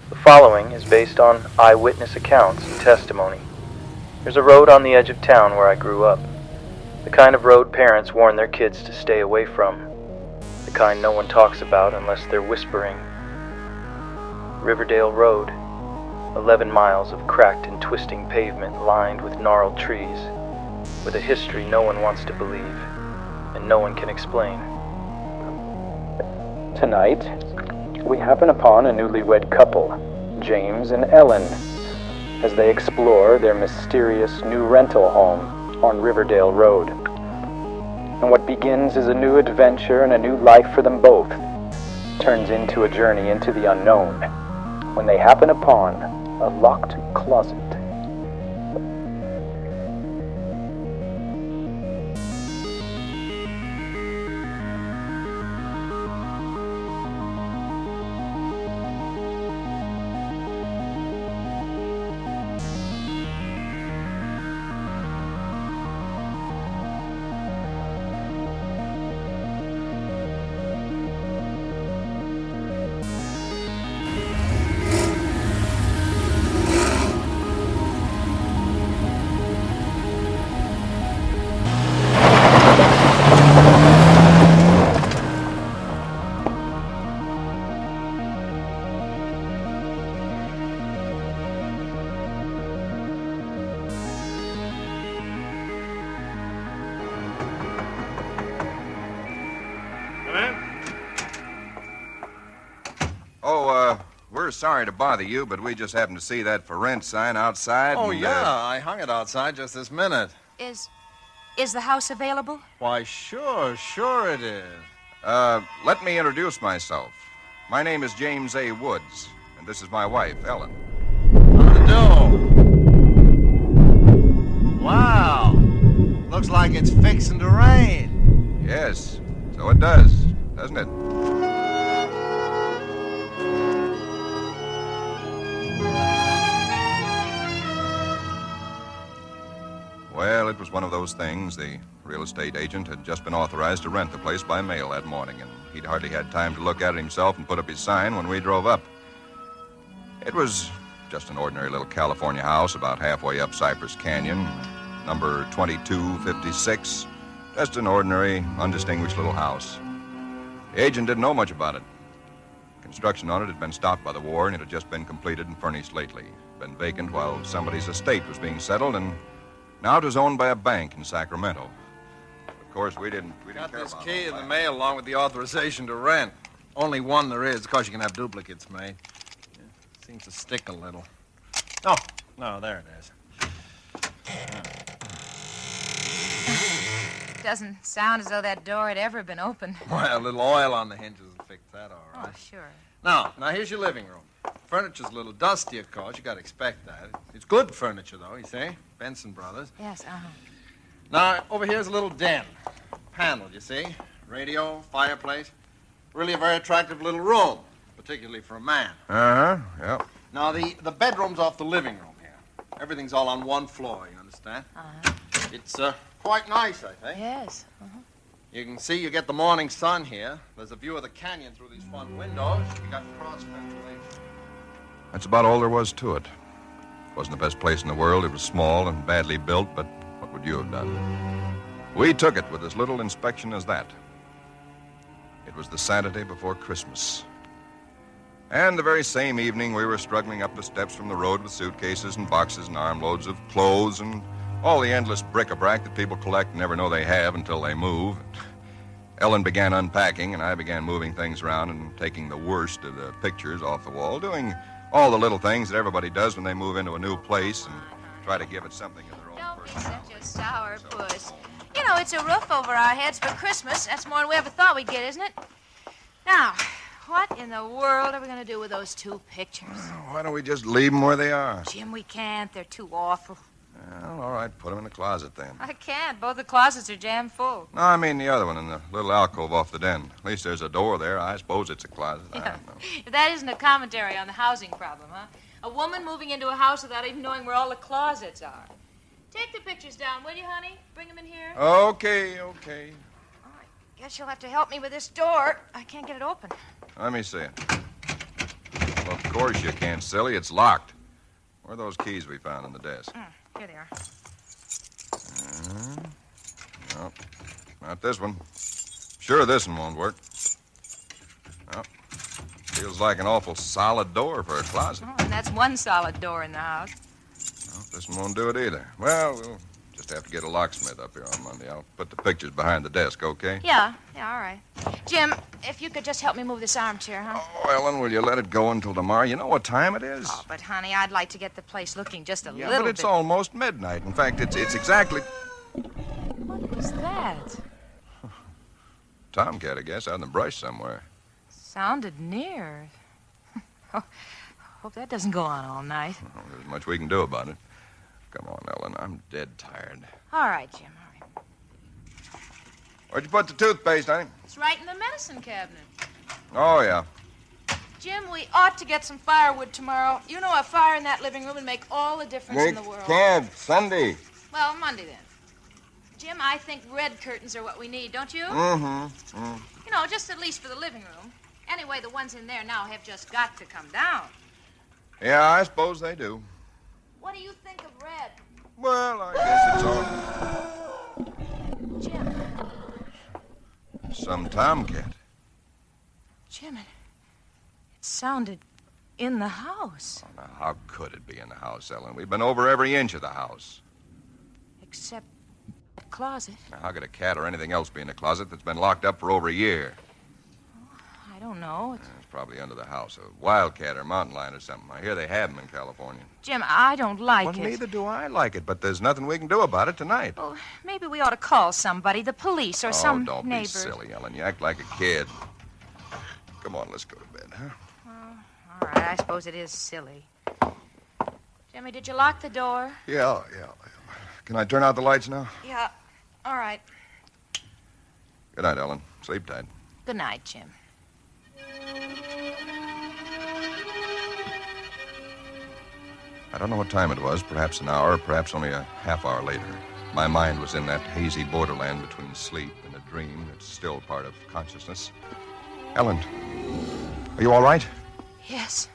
The following is based on eyewitness accounts and testimony. There's a road on the edge of town where I grew up. The kind of road parents warn their kids to stay away from. The kind no one talks about unless they're whispering. Riverdale Road. 11 miles of cracked and twisting pavement lined with gnarled trees, with a history no one wants to believe, and no one can explain. Tonight, we happen upon a newlywed couple, James and Ellen, as they explore their mysterious new rental home on Riverdale Road. And what begins as a new adventure and a new life for them both turns into a journey into the unknown when they happen upon a locked closet. We're sorry to bother you, but we just happened to see that for rent sign outside. Oh, and, yeah, I hung it outside just this minute. Is the house available? Why, sure it is. Let me introduce myself. My name is James A. Woods, and this is my wife, Ellen. How to do? Wow. Looks like it's fixing to rain. Yes, so it does, doesn't it? Well, it was one of those things. The real estate agent had just been authorized to rent the place by mail that morning, and he'd hardly had time to look at it himself and put up his sign when we drove up. It was just an ordinary little California house about halfway up Cypress Canyon, number 2256. Just an ordinary, undistinguished little house. The agent didn't know much about it. Construction on it had been stopped by the war, and it had just been completed and furnished lately. Been vacant while somebody's estate was being settled, and now it was owned by a bank in Sacramento. Of course, we didn't Got care this about key all in the that. mail along with the authorization to rent. Only one there is. Of course, you can have duplicates made. Yeah, seems to stick a little. Oh, no, there it is. Doesn't sound as though that door had ever been opened. Well, a little oil on the hinges will fix that, all right. Oh, sure. Now, here's your living room. Furniture's a little dusty, of course. You got to expect that. It's good furniture, though, you see. Benson Brothers. Yes, Now, over here's a little den. Paneled, you see. Radio, fireplace. Really a very attractive little room, particularly for a man. Yeah. Now, the bedroom's off the living room here. Everything's all on one floor, you understand? It's quite nice, I think. Yes. You can see you get the morning sun here. There's a view of the canyon through these front windows. You got cross ventilation. That's about all there was to it. It wasn't the best place in the world. It was small and badly built, but what would you have done? We took it with as little inspection as that. It was the Saturday before Christmas. And the very same evening, we were struggling up the steps from the road with suitcases and boxes and armloads of clothes and all the endless bric-a-brac that people collect and never know they have until they move. Ellen began unpacking, and I began moving things around and taking the worst of the pictures off the wall, doing all the little things that everybody does when they move into a new place and try to give it something of their own Don't be personality. such a sour puss. You know, it's a roof over our heads for Christmas. That's more than we ever thought we'd get, isn't it? Now, what in the world are we going to do with those two pictures? Why don't we just leave them where they are? Jim, we can't. They're too awful. Well, all right, put them in the closet then. I can't. Both the closets are jammed full. No, I mean the other one in the little alcove off the den. At least there's a door there. I suppose it's a closet. I don't know. If that isn't a commentary on the housing problem, huh? A woman moving into a house without even knowing where all the closets are. Take the pictures down, will you, honey? Bring them in here. Okay. All right. Guess you'll have to help me with this door. I can't get it open. Let me see it. Look. Of course you can't, silly. It's locked. Where are those keys we found on the desk? Here they are. No, not this one. Sure this one won't work. Well, feels like an awful solid door for a closet. Oh, and that's one solid door in the house. Well, this one won't do it either. Well, we'll just have to get a locksmith up here on Monday. I'll put the pictures behind the desk, okay? Yeah, all right. Jim, if you could just help me move this armchair, huh? Oh, Ellen, will you let it go until tomorrow? You know what time it is? Oh, but, honey, I'd like to get the place looking just a Yeah, little but it's bit. almost midnight. In fact, it's exactly... What was that? Tomcat, I guess, out in the brush somewhere. Sounded near. Oh, hope that doesn't go on all night. Well, there's much we can do about it. Come on, Ellen, I'm dead tired. All right, Jim, all right. Where'd you put the toothpaste, honey? It's right in the medicine cabinet. Oh, yeah. Jim, we ought to get some firewood tomorrow. You know, a fire in that living room would make all the difference in the world. Can't. Sunday. Well, Monday then. Jim, I think red curtains are what we need, don't you? Mm-hmm. You know, just at least for the living room. Anyway, the ones in there now have just got to come down. Yeah, I suppose they do. What do you think of red? Well, I guess it's all... Jim. Some tomcat. Jim, it sounded in the house. Oh, now, how could it be in the house, Ellen? We've been over every inch of the house. Except the closet. Now, how could a cat or anything else be in a closet that's been locked up for over a year? I don't know. It's probably under the house. A wildcat or mountain lion or something. I hear they have them in California. Jim, I don't like Well, it. neither do I like it, but there's nothing we can do about it tonight. Well, maybe we ought to call somebody, the police or some don't neighbors. be silly, Ellen. You act like a kid. Come on, let's go to bed, huh? All right, I suppose it is silly. Jimmy, did you lock the door? Yeah. Can I turn out the lights now? Yeah. All right. Good night, Ellen. Sleep tight. Good night, Jim. I don't know what time it was, perhaps an hour, perhaps only a half hour later. My mind was in that hazy borderland between sleep and a dream that's still part of consciousness. Ellen, are you all right? Yes.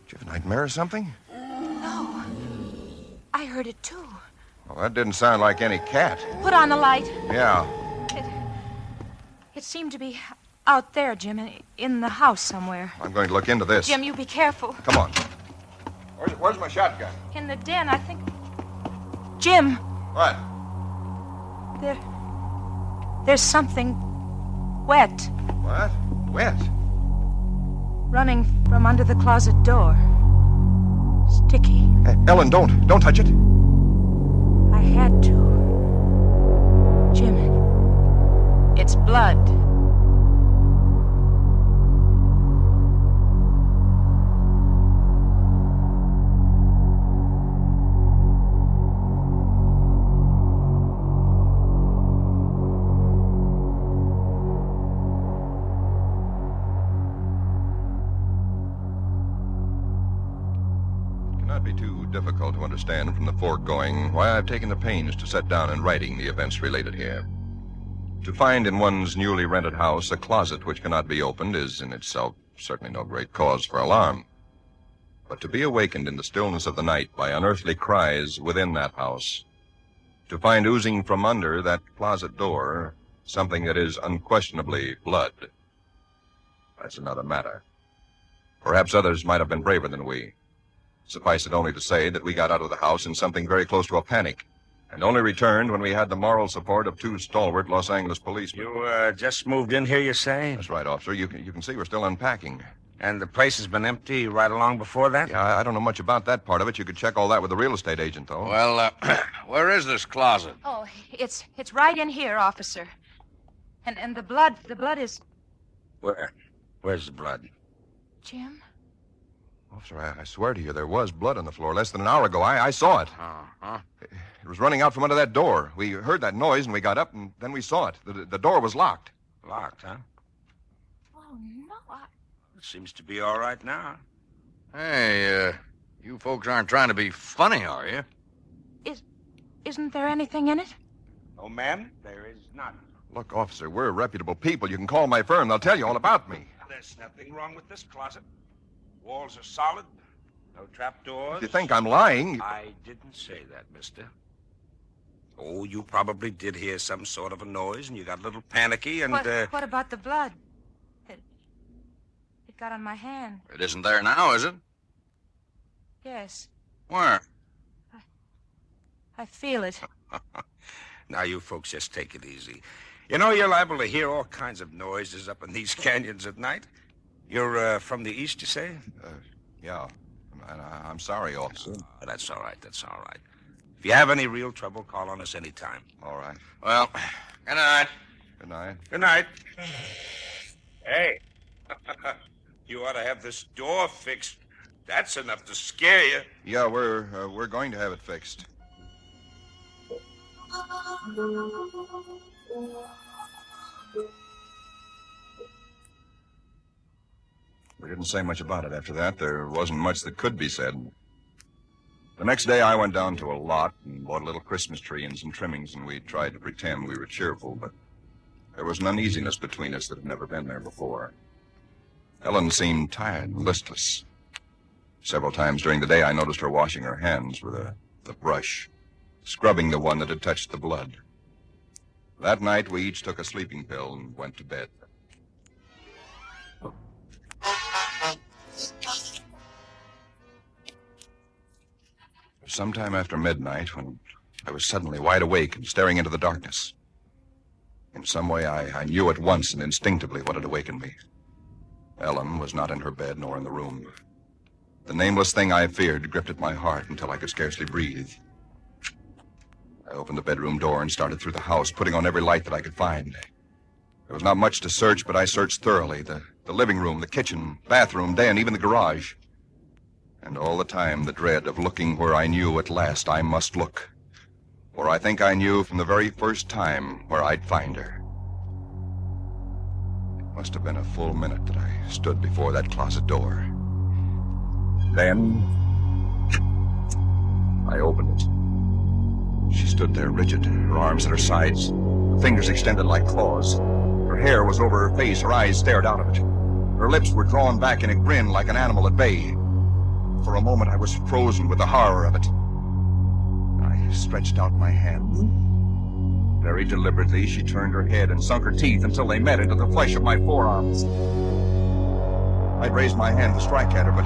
Did you have a nightmare or something? No. I heard it, too. Well, that didn't sound like any cat. Put on the light. Yeah. It seemed to be out there, Jim, in the house somewhere. I'm going to look into this. Jim, you be careful. Come on. Where's my shotgun? In the den, I think. Jim, What? there's something wet What? Wet? running from under the closet door. Sticky. Hey, Ellen, don't touch it. I had to. Jim, it's blood. Be too difficult to understand from the foregoing why I've taken the pains to set down in writing the events related here. To find in one's newly rented house a closet which cannot be opened is in itself certainly no great cause for alarm. But to be awakened in the stillness of the night by unearthly cries within that house, to find oozing from under that closet door something that is unquestionably blood, that's another matter. Perhaps others might have been braver than we. Suffice it only to say that we got out of the house in something very close to a panic, and only returned when we had the moral support of two stalwart Los Angeles policemen. You just moved in here, you say? That's right, officer. You can see we're still unpacking. And the place has been empty right along before that? Yeah, I don't know much about that part of it. You could check all that with the real estate agent, though. Well, where is this closet? Oh, it's right in here, officer. And the blood is... Where? Where's the blood? Jim? Officer, I swear to you, there was blood on the floor less than an hour ago. I saw it. Uh-huh. It was running out from under that door. We heard that noise, and we got up, and then we saw it. The door was locked. Locked, huh? Oh, no, It seems to be all right now. Hey, you folks aren't trying to be funny, are you? Isn't there anything in it? No, ma'am, there is not. Look, officer, we're reputable people. You can call my firm. They'll tell you all about me. There's nothing wrong with this closet. Walls are solid. No trapdoors. If you think I'm lying... I didn't say that, mister. Oh, you probably did hear some sort of a noise, and you got a little panicky, and, What about the blood? It got on my hand. It isn't there now, is it? Yes. Where? I feel it. Now, you folks just take it easy. You know, you're liable to hear all kinds of noises up in these canyons at night. You're from the east, you say? Yeah. And I'm sorry, officer. That's all right. That's all right. If you have any real trouble, call on us anytime. All right. Well, good night. Good night. Good night. Hey, you ought to have this door fixed. That's enough to scare you. Yeah, we're going to have it fixed. We didn't say much about it after that. There wasn't much that could be said. The next day, I went down to a lot and bought a little Christmas tree and some trimmings, and we tried to pretend we were cheerful, but there was an uneasiness between us that had never been there before. Ellen seemed tired and listless. Several times during the day, I noticed her washing her hands with the brush, scrubbing the one that had touched the blood. That night, we each took a sleeping pill and went to bed. Sometime after midnight, when I was suddenly wide awake and staring into the darkness. In some way, I knew at once and instinctively what had awakened me. Ellen was not in her bed nor in the room. The nameless thing I feared gripped at my heart until I could scarcely breathe. I opened the bedroom door and started through the house, putting on every light that I could find. There was not much to search, but I searched thoroughly. The living room, the kitchen, bathroom, den, even the garage. And all the time, the dread of looking where I knew at last I must look. For I think I knew from the very first time where I'd find her. It must have been a full minute that I stood before that closet door. Then, I opened it. She stood there rigid, her arms at her sides, her fingers extended like claws. Her hair was over her face, her eyes stared out of it. Her lips were drawn back in a grin like an animal at bay. For a moment, I was frozen with the horror of it. I stretched out my hand. Very deliberately, she turned her head and sunk her teeth until they met into the flesh of my forearms. I'd raised my hand to strike at her, but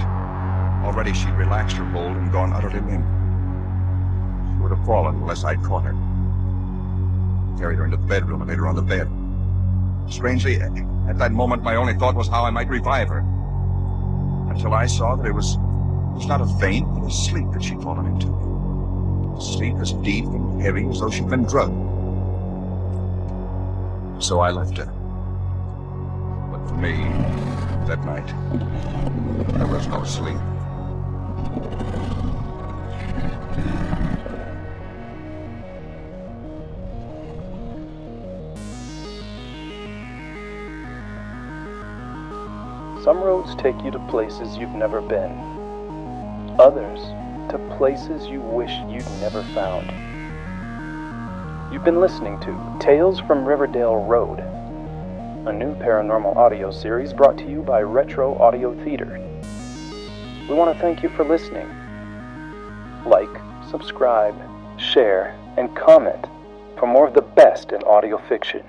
already she'd relaxed her hold and gone utterly limp. She would have fallen unless I'd caught her. I carried her into the bedroom and laid her on the bed. Strangely, at that moment, my only thought was how I might revive her. Until I saw that it was not a faint, but a sleep that she'd fallen into. A sleep as deep and heavy as though she'd been drugged. So I left her. But for me, that night, there was no sleep. Some roads take you to places you've never been. Others to places you wish you'd never found. You've been listening to Tales from Riverdale Road, a new paranormal audio series brought to you by Retro Audio Theater. We want to thank you for listening. Like, subscribe, share, and comment for more of the best in audio fiction.